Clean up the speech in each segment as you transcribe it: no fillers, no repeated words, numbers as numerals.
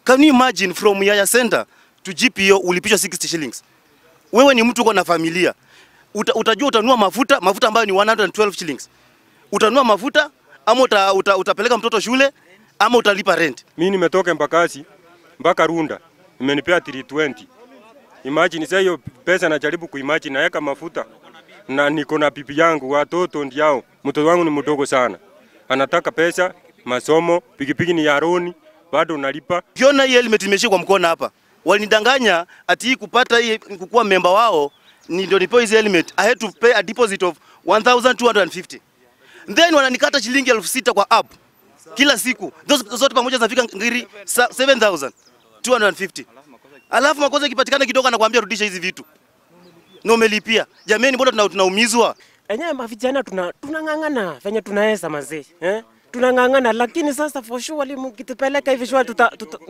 Can you imagine from Yaya Center to GPO ulipishwa 60 shillings? Wewe ni mtu uko na familia. Utajua utanunua mafuta ambayo ni 112 shillings. Utanunua mafuta ama utapeleka mtoto shule ama utalipa rent. Mimi nimetoka Mbakasi mpaka Runda. Imenipea 320. Imagine sasa hiyo pesa najaribu kuimagine naweka mafuta na niko na bibi yangu watoto ndiao. Mtoto wangu ni mdogo sana. Anataka pesa, masomo, pikipiki ni ya roni, bado nalipa. Ukiona hii helmet imeshika kwa mkono hapa. Walinidanganya ati hii kupata hii kukuwa member wao ni ndio nipewe hizi helmet. I had to pay a deposit of 1250. Then wananikata shilingi 6000 kwa app kila siku. Zote pamoja zinafika ngiri 7250. Alafu makosa ikipatikana kidogo anakuambia rudisha hizi vitu. Na umelipia. Jameni mbona tunaumizwa? Enyewe mavijana tunangangana venye tunaweza mazee. Tunangangana lakini sasa for sure mkitupeleka hivi shwa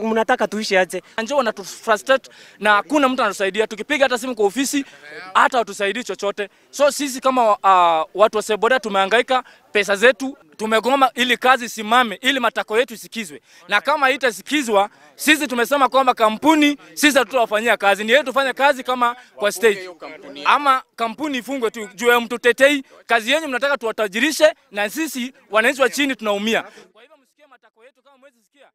mnataka tuishi aje. Njoo wanatufrustrate na hakuna mtu anatusaidia. Tukipiga hata simu kwa ofisi hata watusaidii chochote. So sisi kama watu wa Safe Boda tumehangaika, pesa zetu tumegoma ili kazi simame, ili matako yetu isikizwe. Na kama haitasikizwa, sisi tumesema kwamba kampuni sisi tutawafanyia kazi. Ni yetu tufanye kazi kama kwa stage. Ama kampuni ifungwe tu juu ya mtu tetei. Kazi yenu mnataka tuwatajirishe na sisi wananchi wa chini tunaumia. Kwa hivyo msikie matako yetu kama mwezi sikia.